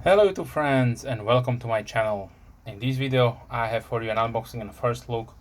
Hello YouTube friends and welcome to my channel. In this video I have for you an unboxing and first look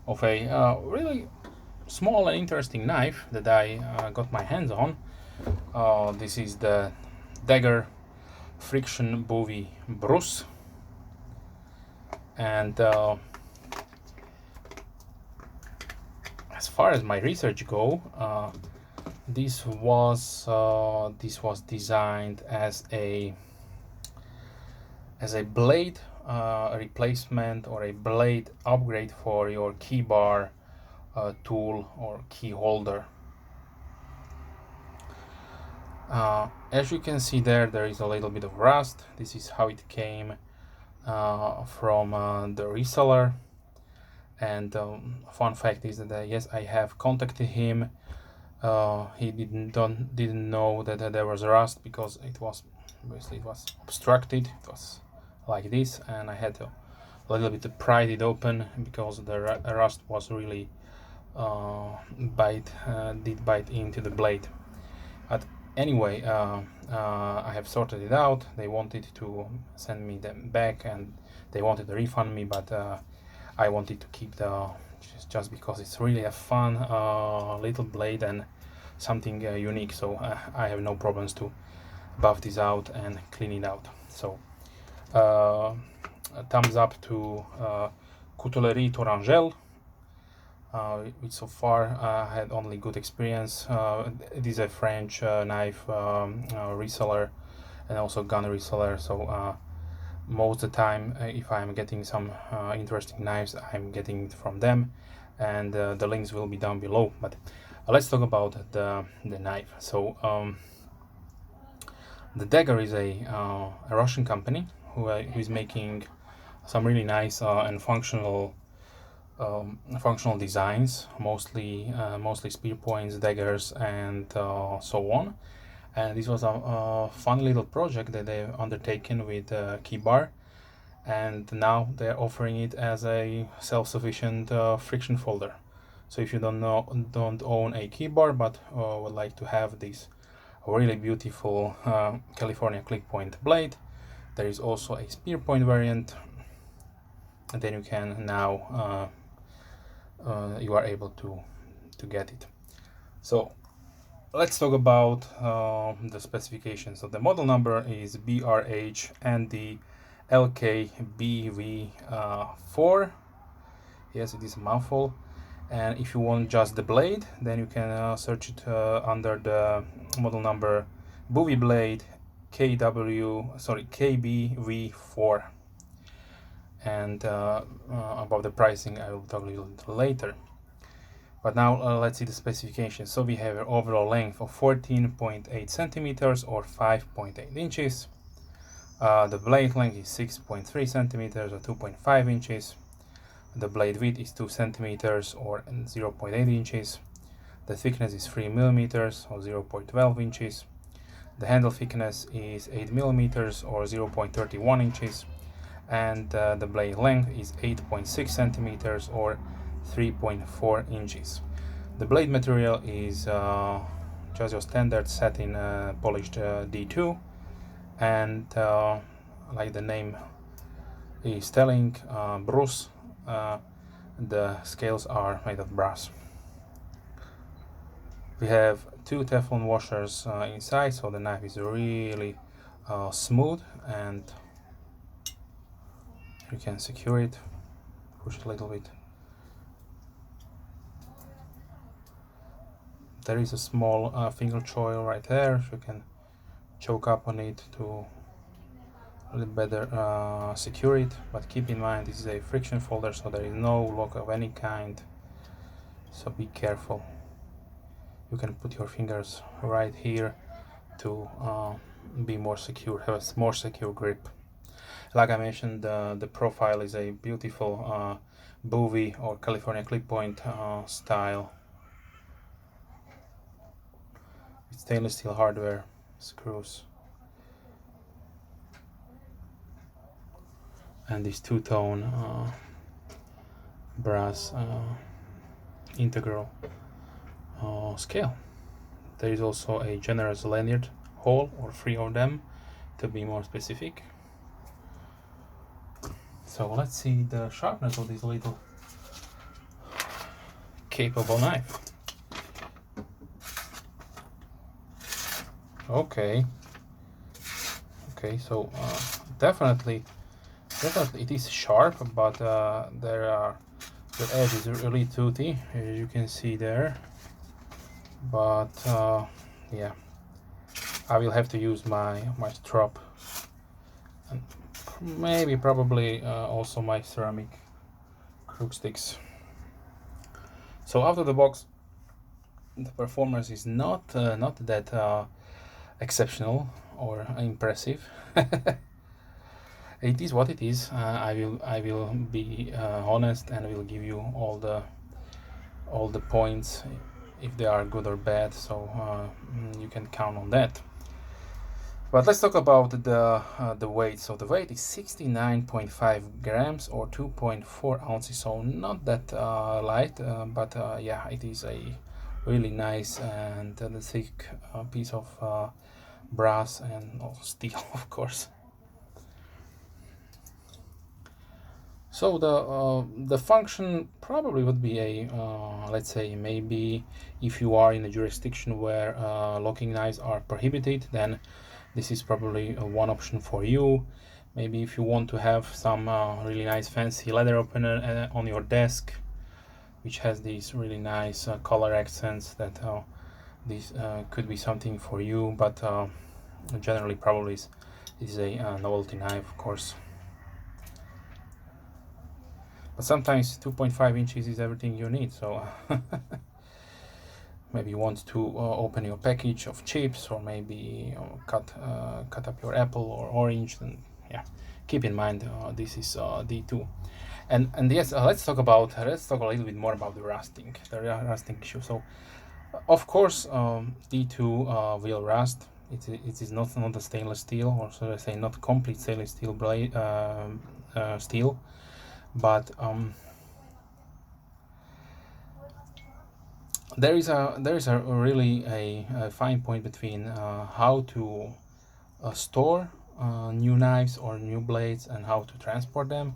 of a really small and interesting knife that I got my hands on. This is the Daggerr friction Bowie Bruss, and as far as my research go, this was designed as a blade replacement or a blade upgrade for your key bar tool or key holder. As you can see there is a little bit of rust. This is how it came from the reseller. And fun fact is that yes, I have contacted him. He didn't know that there was rust because it was obstructed. It was like this, and I had to a little bit pry it open because the rust was really did bite into the blade. But anyway, I have sorted it out. They wanted to send me them back and they wanted to refund me, but I wanted to keep the just because it's really a fun little blade and something unique. So I have no problems to buff this out and clean it out. So a thumbs up to Coutellerie Torangel, which so far had only good experience. It is a French knife reseller and also gun reseller. So most of the time, if I'm getting some interesting knives, I'm getting it from them, and the links will be down below. But let's talk about the knife. So the Daggerr is a Russian company who is making some really nice and functional designs, mostly spear points, daggers, and so on. And this was a fun little project that they've undertaken with key bar, and now they're offering it as a self-sufficient friction folder. So if you don't own a key bar but would like to have this really beautiful California click point blade, there is also a spear point variant, and then you can now you are able to get it. So let's talk about the specifications. So the model number is BRH and the LKBV4. Yes, it is a mouthful. And if you want just the blade, then you can search it under the model number Bowie blade KBV4. And about the pricing I will talk a little later. But now let's see the specifications. So we have an overall length of 14.8 centimeters or 5.8 inches. The blade length is 6.3 centimeters or 2.5 inches. The blade width is 2 centimeters or 0.8 inches. The thickness is 3 millimeters or 0.12 inches. The handle thickness is 8 millimeters or 0.31 inches. And the blade length is 8.6 centimeters or 3.4 inches. The blade material is just your standard satin polished D2, and like the name is telling, Bruss, the scales are made of brass. We have 2 Teflon washers inside, so the knife is really smooth, and you can secure it, push it a little bit. There is a small finger choil right there, so you can choke up on it to a little better secure it. But keep in mind, this is a friction folder, so there is no lock of any kind, so be careful. You can put your fingers right here to be more secure, have a more secure grip. Like I mentioned, the profile is a beautiful Bowie or California clip point style. Stainless steel hardware, screws, and this two-tone brass integral scale. There is also a generous lanyard hole, or 3 of them, to be more specific. So let's see the sharpness of this little capable knife. Okay, so definitely it is sharp, but the edge is really toothy, as you can see there. But yeah, I will have to use my strop, and probably also my ceramic crook sticks. So out of the box, the performance is not that exceptional or impressive. It is what it is. I will be honest, and will give you all the points if they are good or bad. So you can count on that. But let's talk about the weight. So the weight is 69.5 grams or 2.4 ounces. So not that light, but yeah, it is a really nice and thick piece of brass and also steel, of course. So the function probably would be a let's say, maybe if you are in a jurisdiction where locking knives are prohibited, then this is probably one option for you. Maybe if you want to have some really nice fancy leather opener on your desk, which has these really nice color accents, that this could be something for you. But generally probably it is a novelty knife, of course. But sometimes 2.5 inches is everything you need. So maybe you want to open your package of chips, or maybe cut up your apple or orange. Then yeah, keep in mind this is D2. And yes, let's talk a little bit more about the rusting issue. So of course D2 will rust. It is not a stainless steel, or so I say, not complete stainless steel blade steel. But there is a really a fine point between how to store new knives or new blades and how to transport them.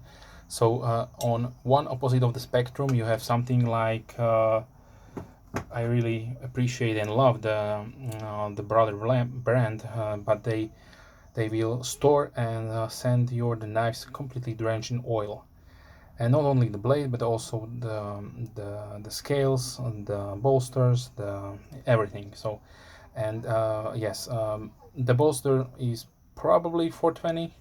So on one opposite of the spectrum, you have something like I really appreciate and love the Brother brand, but they will store and send the knives completely drenched in oil. And not only the blade, but also the scales, the bolsters, everything. So, and yes, the bolster is probably 420.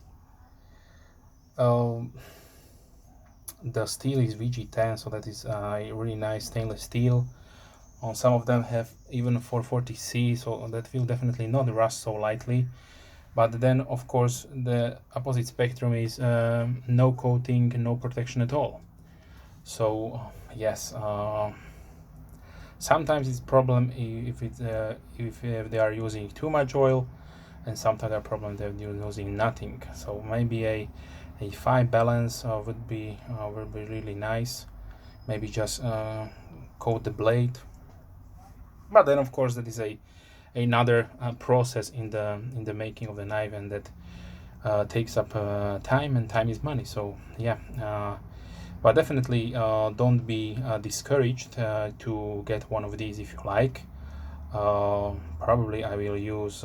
The steel is VG10, so that is a really nice stainless steel. On some of them have even 440C, so that will definitely not rust so lightly. But then, of course, the opposite spectrum is no coating, no protection at all. So yes, sometimes it's a problem if they are using too much oil, and sometimes a problem they're using nothing. So maybe a fine balance would be really nice. Maybe just coat the blade. But then, of course, that is another process in the making of the knife, and that takes up time, and time is money. So yeah, but definitely don't be discouraged to get one of these if you like. Probably I will use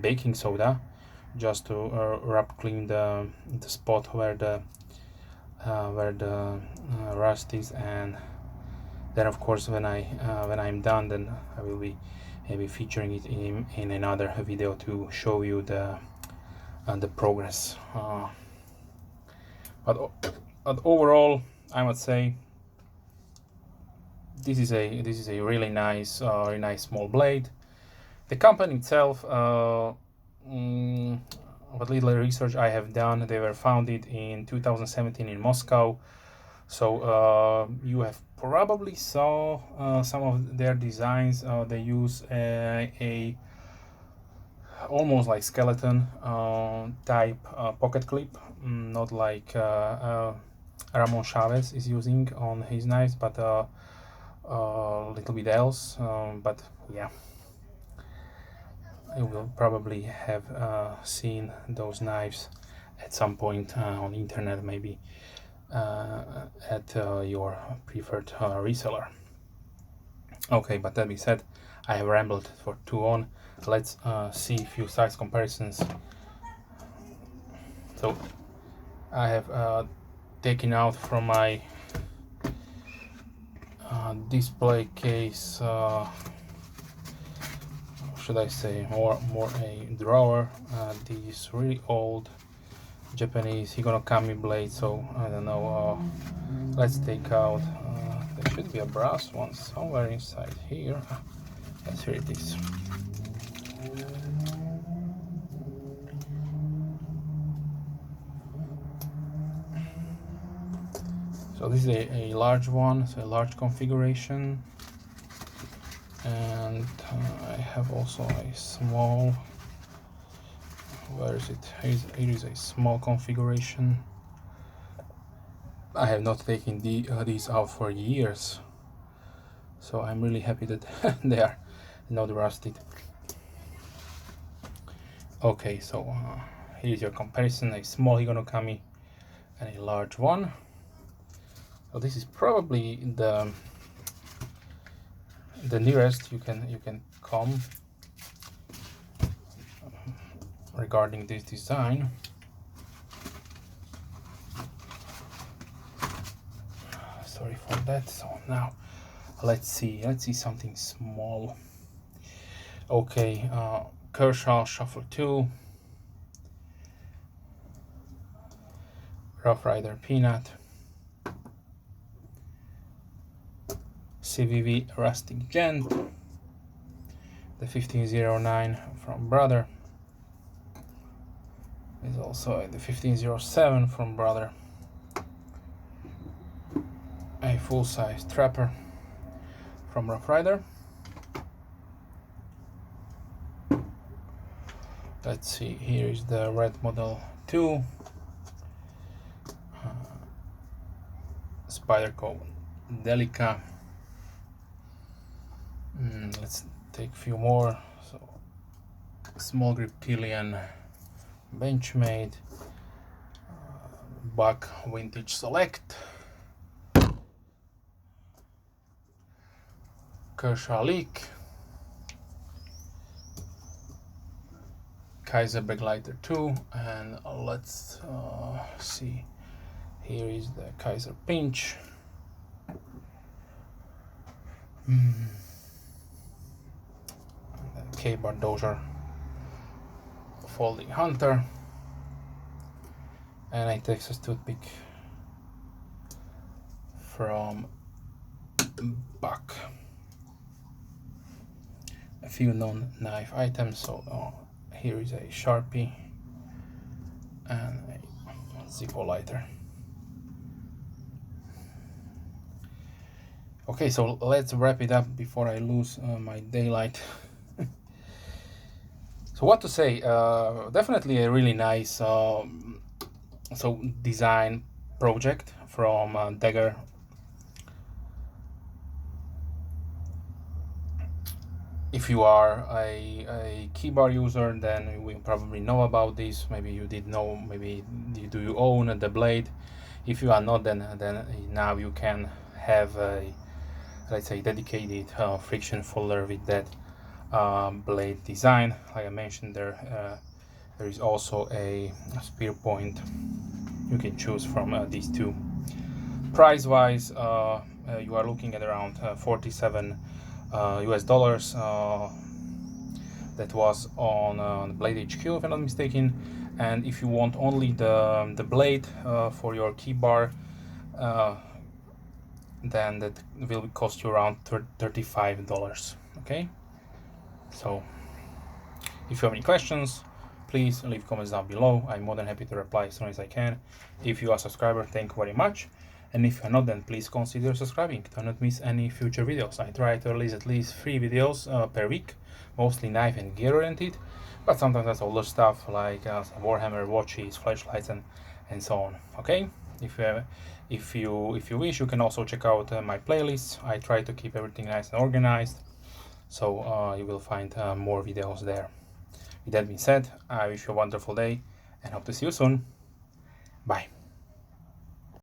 baking soda just to rub clean the spot where the rust is, and then of course when I'm done, then I will be maybe featuring it in another video to show you the progress. But overall, I would say this is a really nice small blade. The company itself, what little research I have done, they were founded in 2017 in Moscow. So you have probably saw some of their designs. They use a almost like skeleton type pocket clip, not like Ramon Chavez is using on his knives, but a little bit else. But yeah, you will probably have seen those knives at some point on the internet, maybe at your preferred reseller. Okay, but that being said, I have rambled for too long. Let's see a few size comparisons. So I have taken out from my display case, should I say, more a drawer, these really old Japanese Higonokami blade. So I don't know, let's take out, there should be a brass one somewhere inside here. Yes, here it is. So this is a large one, so a large configuration, and I have also a small, where is it? Here is a small configuration. I have not taken these out for years, so I'm really happy that they are not rusted. Okay, so here's your comparison: a small Higonokami and a large one. So this is probably the nearest you can come regarding this design. Sorry for that. So now let's see something small. Okay, Kershaw Shuffle 2, Rough Rider Peanut, CVV Rustic Gent, the 1509 from Brother, is also the 1507 from Brother, a full-size Trapper from Rough Rider. Let's see, here is the Red Model 2, Spyderco Delica. Let's take a few more. So small grip Tillian Benchmade, Buck Vintage Select, Kershaw Leak, Kaiser Backlighter 2, and let's see, here is the Kaiser Pinch. K-Bar Dozier Folding Hunter, and a Texas toothpick from Buck. A few non-knife items. So here is a Sharpie and a Zippo lighter. Okay, so let's wrap it up before I lose my daylight. So what to say? Definitely a really nice design project from Daggerr. If you are a keybar user, then you will probably know about this. Maybe you did know. Maybe do you own the blade? If you are not, then now you can have a, let's say, dedicated friction folder with that blade design. Like I mentioned, there is also a spear point you can choose from these two. Price wise, you are looking at around $47 US. That was on Blade HQ, if I'm not mistaken. And if you want only the blade for your keybar, then that will cost you around $35. Okay. So if you have any questions, please leave comments down below. I'm more than happy to reply as soon as I can. If you are a subscriber, thank you very much. And if you're not, then please consider subscribing to not miss any future videos. I try to release at least 3 videos per week, mostly knife and gear oriented, but sometimes that's older stuff like some Warhammer watches, flashlights, and so on. Okay, if you wish, you can also check out my playlists. I try to keep everything nice and organized, so you will find more videos there. With that being said, I wish you a wonderful day and hope to see you soon. Bye.